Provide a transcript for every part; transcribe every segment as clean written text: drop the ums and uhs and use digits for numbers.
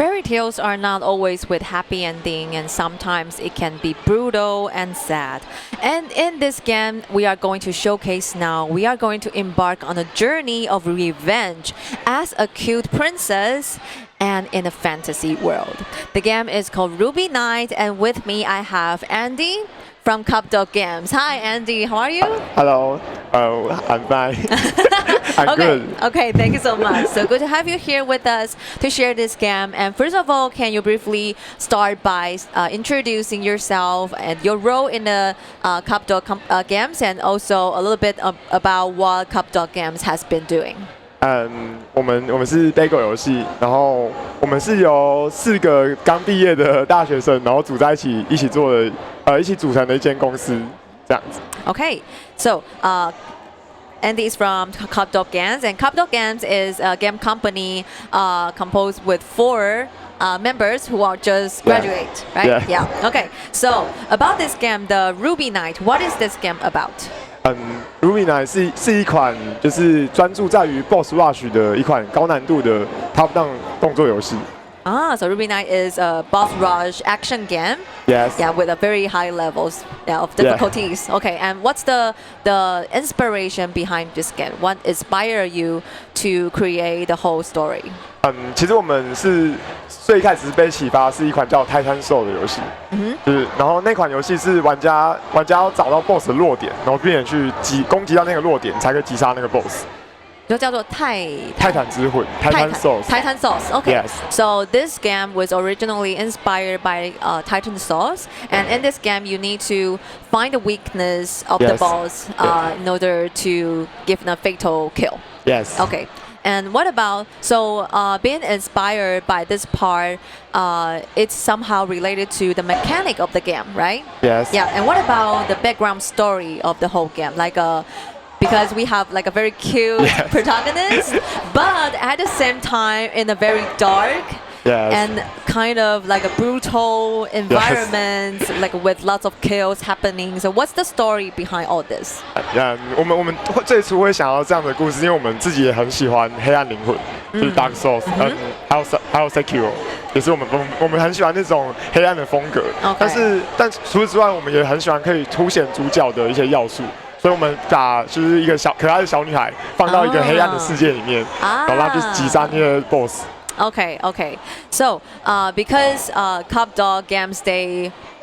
Fairy tales are not always with happy ending, and sometimes it can be brutal and sad. And in this game we are going to showcase now, we are going to embark on a journey of revenge as a cute princess and in a fantasy world. The game is called Rubinite, and with me I have Andy from Cupdog Games. Hi Andy, how are you? Hello. I'm fine. I'm okay, good. okay, thank you so much. So good to have you here with us to share this game. And first of all, can you briefly start by introducing yourself and your role in the Cupdog Games, and also a little bit about what Cupdog Games has been doing? 我们是杯狗游戏，然后我们是由4个刚毕业的大学生，然后组在一起做的，一起组成的一间公司，这样子。Okay, so Andy is from Cupdog Games, and Cupdog Games is a game company composed with 4 members who are just graduate, right? Yeah. Okay, so about this game, the Rubinite, what is this game about? Rubinite 是一款就是专注在于 Boss Rush 的一款高难度的 Top-down 动作游戏。So Rubinite is a boss rush action game. Yes. Yeah, with a very high levels of difficulties. Yeah. Okay, and what's the inspiration behind this game? What inspired you to create the whole story? 其实我们是最一开始是被启发是一款叫《Titan Soul》的游戏，就是然后那款游戏是玩家要找到 BOSS 的弱点，然后并且去攻击到那个弱点，才可以击杀那个 BOSS。就叫做泰坦之魂 Titan Souls. Titan Souls. Okay. Yes. So this game was originally inspired by Titan Souls, and in this game you need to find the weakness of the boss in order to give them a fatal kill. Yes. Okay. And what about, so being inspired by this part, it's somehow related to the mechanic of the game, right? Yes. Yeah. And what about the background story of the whole game? Like because we have like a very cute protagonist, but at the same time in a very dark and kind of like a brutal environment, like with lots of chaos happening. So what's the story behind all this? 我们最初会想要这样的故事，因为我们自己也很喜欢黑暗灵魂，就是 Dark Souls，还有 Sekiro， 也是我们很喜欢那种黑暗的风格。但除此之外，我们也很喜欢可以凸显主角的一些要素。所以我们把就是一个可爱的小女孩放到一个黑暗的世界里面，然后让她去击杀那些 boss。Okay. So because Cupdog Games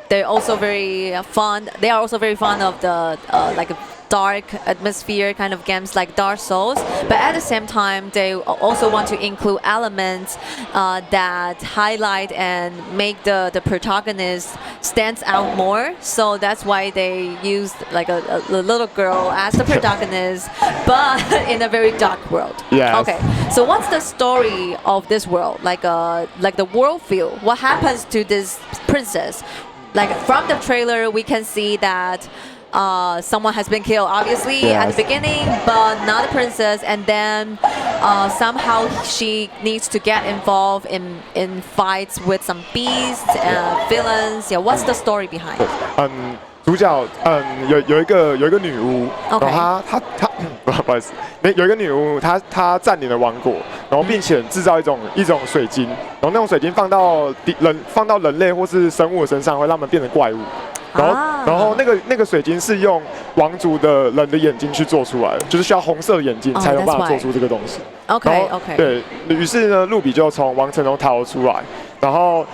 they're also very fond. They are also very fond of the like dark atmosphere kind of games like Dark Souls, but at the same time they also want to include elements that highlight and make the protagonist stands out more. So that's why they used like a little girl as the protagonist, but in a very dark world. Yes. Okay. So what's the story of this world? Like the world feel. What happens to this princess? Like from the trailer, we can see that someone has been killed, obviously, at the beginning, but not the princess. And then somehow she needs to get involved in fights with some beasts and villains. Yeah, what's the story behind? 主角有一个女巫，然后她不好意思，有一个女巫，她占领了王国，然后并且制造一种水晶，然后那种水晶放到人类或是生物的身上，会让他们变成怪物。然后那个水晶是用王族的人的眼睛去做出来的，就是需要红色的眼睛才有办法做出这个东西。Okay. 对于是呢，露比就从王城中逃出来，然后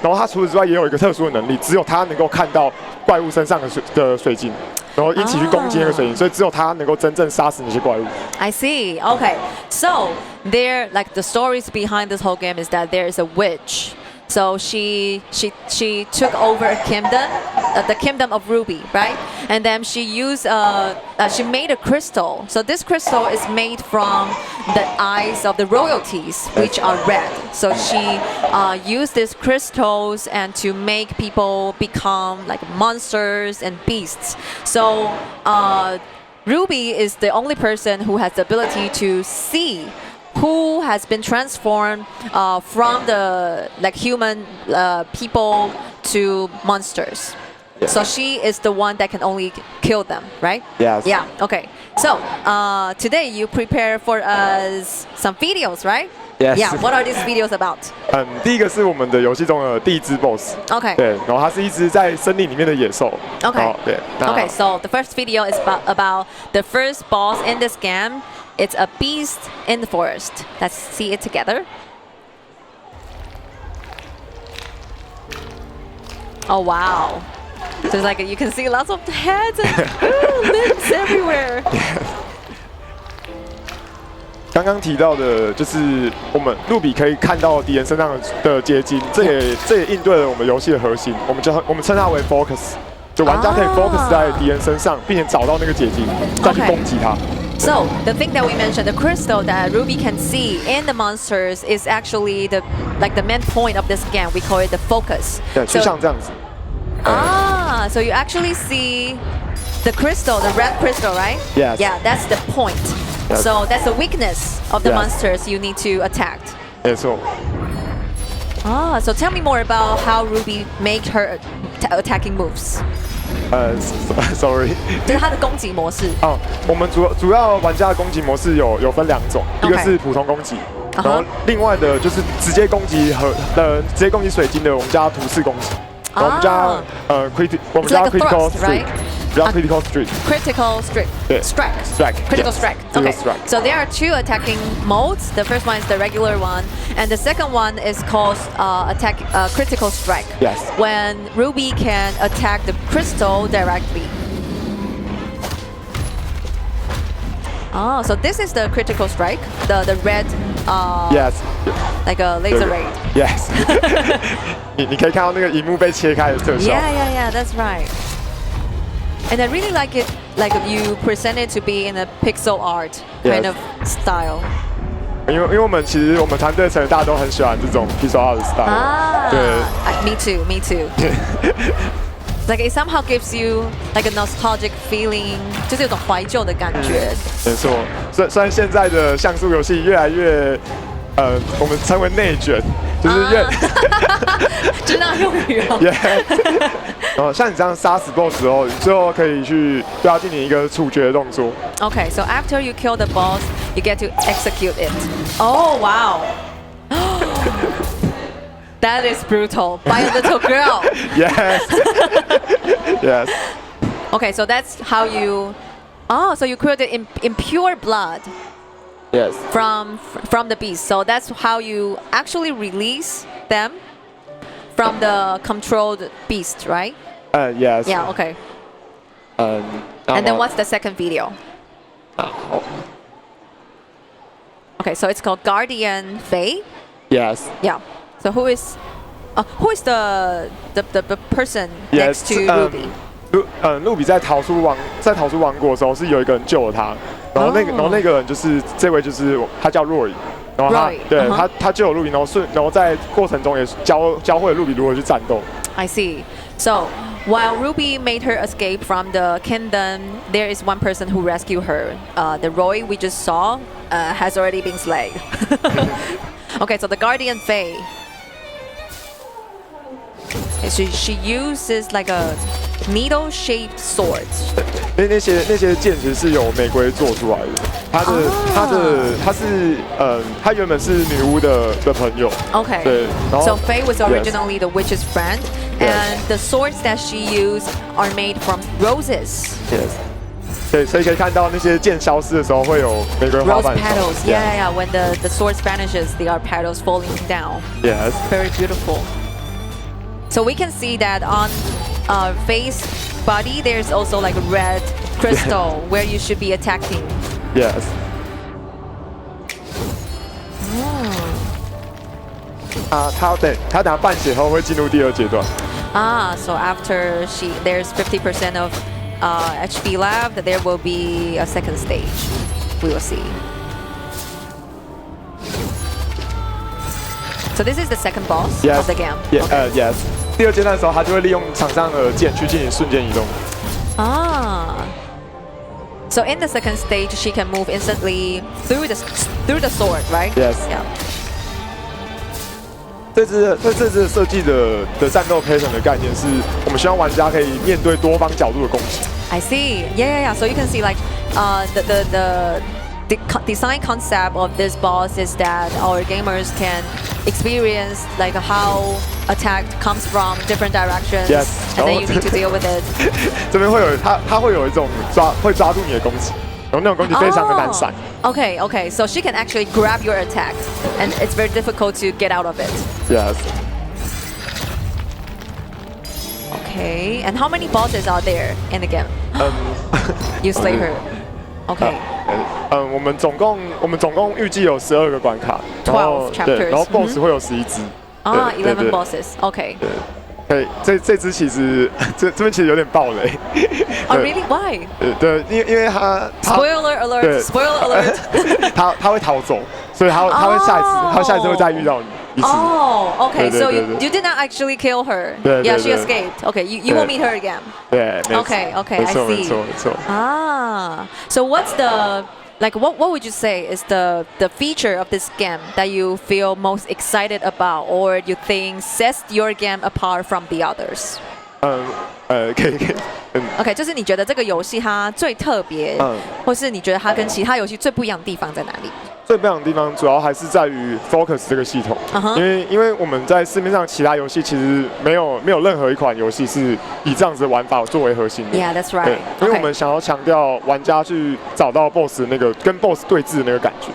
他除此之外也有一个特殊的能力，只有他能够看到怪物身上的水晶，然后一起去攻击那个水晶，所以只有他能够真正杀死那些怪物。I see. Okay. So there, like the stories behind this whole game is that there is a witch. So she took over a kingdom, the kingdom of Ruby, right? And then she made a crystal. So this crystal is made from the eyes of the royalties, which are red. So she used these crystals and to make people become like monsters and beasts. So Ruby is the only person who has the ability to see who has been transformed from the like human people to monsters. So she is the one that can only kill them, right? Yes. Yeah. Okay. So today you prepare for us some videos, right? Yes. Yeah. What are these videos about? 第一个是我们的游戏中的第一只 BOSS。Okay. 对，然后它是一只在森林里面的野兽。Okay. 对。Okay. So the first video is about the first boss in this game. It's a beast in the forest. Let's see it together. Oh wow. So it's like you can see lots of heads and limbs everywhere. 刚刚提到的就是我们露比可以看到敌人身上的结晶，这也应对了我们游戏的核心，我们称它为 focus， 就玩家可以 focus 在敌人身上，并且找到那个结晶，再去攻击它。So the thing that we mentioned, the crystal that Ruby can see in the monsters is actually the main point of this game. We call it the focus. 对，就像这样子。So you actually see the crystal, the red crystal, right? Yes. Yeah, that's the point. Yes. So that's the weakness of the Yes. monsters you need to attack. 没错。So tell me more about how Ruby make her attacking moves. Sorry， 就是它的攻击模式。我们主要玩家的攻击模式有分2种，一个是普通攻击，然后另外的就是直接攻击直接攻击水晶的，我们叫图示攻击。我们叫critical strike， 比较 critical strike。Critical strike. Strike. Critical yes. strike. Critical Okay. strike. So there are 2 attacking modes. The first one is the regular one, and the second one is called critical strike. Yes. When Ruby can attack the crystal directly. So this is the critical strike, the red, Yes. like a laser ray. Yes. 你可以看到那个荧幕被切开的特效。Yeah, that's right. And I really like it, like you present it to be in a pixel art kind Yes. of style. 因为我们团队成员大家都很喜欢这种 pixel art 的 style。对。Me too. Like it somehow gives you like a nostalgic feeling， 就是有种怀旧的感觉。没错，虽然现在的像素游戏越来越，我们称为内卷，就是就是那用语哦。然后像你这样杀死 BOSS 之后，你最后可以去对他进行一个处决的动作。Okay, so after you kill the boss, you get to execute it. Oh wow. That is brutal. By a little girl. Yes. Yes. Okay, so that's how you. So you created in pure blood. Yes. From the beast. So that's how you actually release them from the controlled beast, right? Yes. Yeah. Okay. And then what's the second video? Okay, so it's called Guardian Fae. Yes. Yeah. So who is the person next to Ruby? 露比在逃出王国的时候，是有一个人救了他，然后那个人就是这位，就是他叫Roy，然后他救了露比，然后在过程中也教会了露比如何去战斗。I see. So while Ruby made her escape from the kingdom, there is one person who rescued her. The Roy we just saw has already been slain. Okay, so the Guardian Fae. She uses like a needle-shaped sword. 那些剑其实是由玫瑰做出来的。她原本是女巫的朋友。Okay. 对，然后 So Faye was originally the witch's friend, and the swords that she used are made from roses. Yes. 对，所以可以看到那些剑消失的时候会有玫瑰花 Rose 瓣。petals. Yeah. When the sword vanishes, there are petals falling down. Yes. Very beautiful. So we can see that on Faye's body, there's also like a red crystal where you should be attacking. Yes. 他等下半血后会进入第2阶段。So after there's 50% of HP left, there will be a second stage. We will see. So this is the second boss of the game. Yes. 第2阶段的时候，他就会利用场上的剑去进行瞬间移动。So in the second stage, she can move instantly through the sword, right? Yes. Yeah. 这次设计的战斗 pattern 的概念是，我们希望玩家可以面对多方角度的攻击。I see. Yeah. So you can see like the design concept of this boss is that our gamers can experience like how attack comes from different directions, Yes. and then you need to deal with it. 这边会有它会有一种会抓住你的攻击，然后那种攻击非常的难闪。Okay, okay. So she can actually grab your attack, and it's very difficult to get out of it. Yes. Okay. And how many bosses are there in the game? You slay her. Okay. 我们总共预计有12个关卡，然后 12 chapters. 对，然后 BOSS 会有11只。11 bosses. Okay. 对，这只其实这边其实有点爆雷。Oh really? Why? 对，因为它 Spoiler alert! Spoiler alert! 它会逃走，所以它会下一次会再遇到你。Oh, okay. So you did not actually kill her. Yeah, she escaped. Okay, you will meet her again. 对 Okay, okay, I see. 没错。So what's the what would you say is the feature of this game that you feel most excited about, or you think sets your game apart from the others? 可以。OK， 就是你觉得这个游戏它最特别，或是你觉得它跟其他游戏最不一样的地方在哪里？最不一样的地方主要还是在于 Focus 这个系统，因为我们在市面上其他游戏其实没有任何一款游戏是以这样子的玩法作为核心的。Yeah, that's right. 因为我们想要强调玩家去找到 BOSS 那个跟 BOSS 对峙的那个感觉。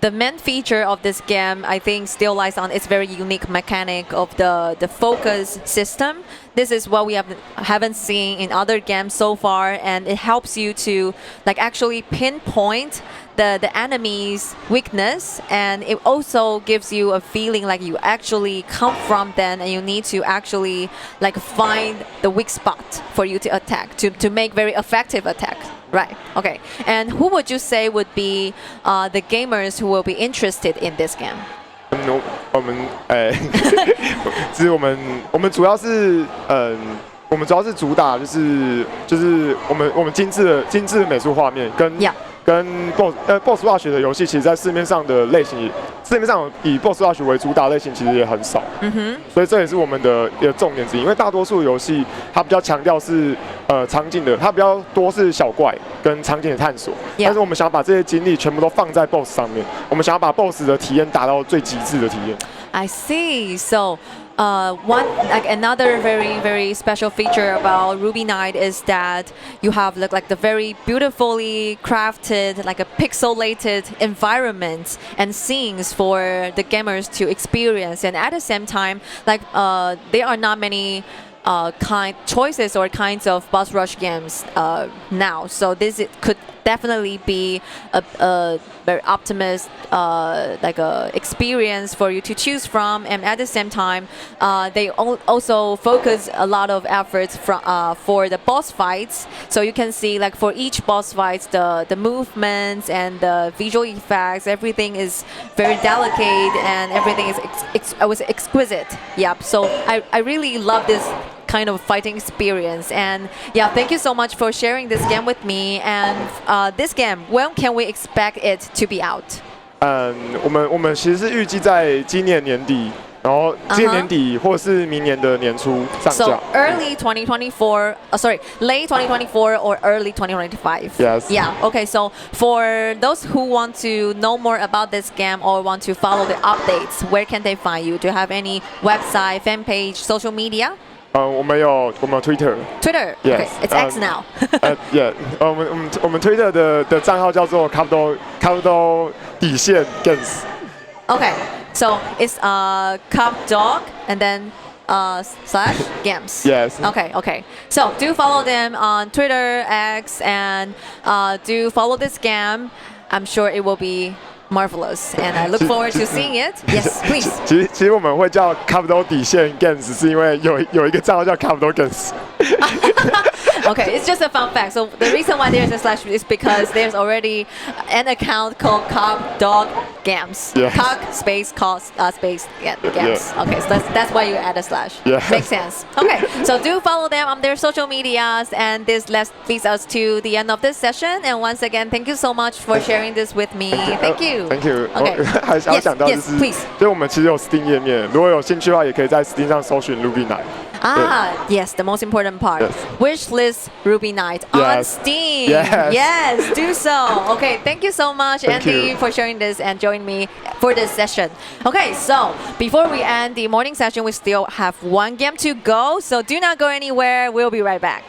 The main feature of this game, I think, still lies on its very unique mechanic of the focus system. This is what we haven't seen in other games so far, and it helps you to actually pinpoint the enemy's weakness, and it also gives you a feeling like you actually come from them, and you need to actually find the weak spot for you to attack to make very effective attack. Right. Okay. And who would you say would be the gamers who will be interested in this game? 其实我们主要是主打就是我们精致的美术画面跟 BOSS Rush 的游戏，其实在市面上以 BOSS Rush 为主打类型其实也很少，所以这也是我们的一个重点之一。因为大多数游戏它比较强调是场景的，它比较多是小怪跟场景的探索，但是我们想要把这些精力全部都放在 BOSS 上面，我们想要把 BOSS 的体验达到最极致的体验。I see. So. Another very special feature about Rubinite is that you have the very beautifully crafted a pixelated environment and scenes for the gamers to experience, and at the same time there are not many choices or kinds of boss rush games now, so this could definitely be a very optimist experience for you to choose from, and at the same time they also focus a lot of efforts for the boss fights, so you can see for each boss fights the movements and the visual effects, everything is very delicate and everything is exquisite. Yep. So I really love this kind of fighting experience, and yeah, thank you so much for sharing this game with me. And this game, when can we expect it to be out? 我们其实是预计在今年年底，然后今年年底或是明年的年初上架。So early 2024, late 2024 or early 2025. Yes. Yeah. Okay. So for those who want to know more about this game or want to follow the updates, where can they find you? Do you have any website, fan page, social media? 我们有 Twitter. Twitter. Yes. Okay. It's X now. Yeah. 我们 Twitter 的账号叫做 Capdo 底线 Games. Okay. So it's Cup Dog and then slash games. Yes. Okay. So do follow them on Twitter, X, and do follow this game. I'm sure it will be marvelous, and I look forward to seeing it. Yes, please. 其实我们会叫 Capdo 底线 Games， 是因为有一个账号叫 Capdo Games。Okay, it's just a fun fact. So the reason why there's a slash is because there's already an account called Cock Dog Games. Yes. Cock space space Games. Okay, so that's why you add a slash. Yeah. Makes sense. Okay, so do follow them on their social medias, and this leads us to the end of this session. And once again, thank you so much for sharing this with me. Thank you. Thank you. Okay. 还想到就是， please. 所以我们其实有 Steam 页面，如果有兴趣的话，也可以在 Steam 上搜寻 Rubinite。Yes, the most important part. Yes. Wishlist Rubinite on Yes. Steam. Yes. Yes, do so. Okay, thank you so much, Thank Andy, you. for sharing this and joining me for this session. Okay, so before we end the morning session, we still have one game to go. So do not go anywhere. We'll be right back.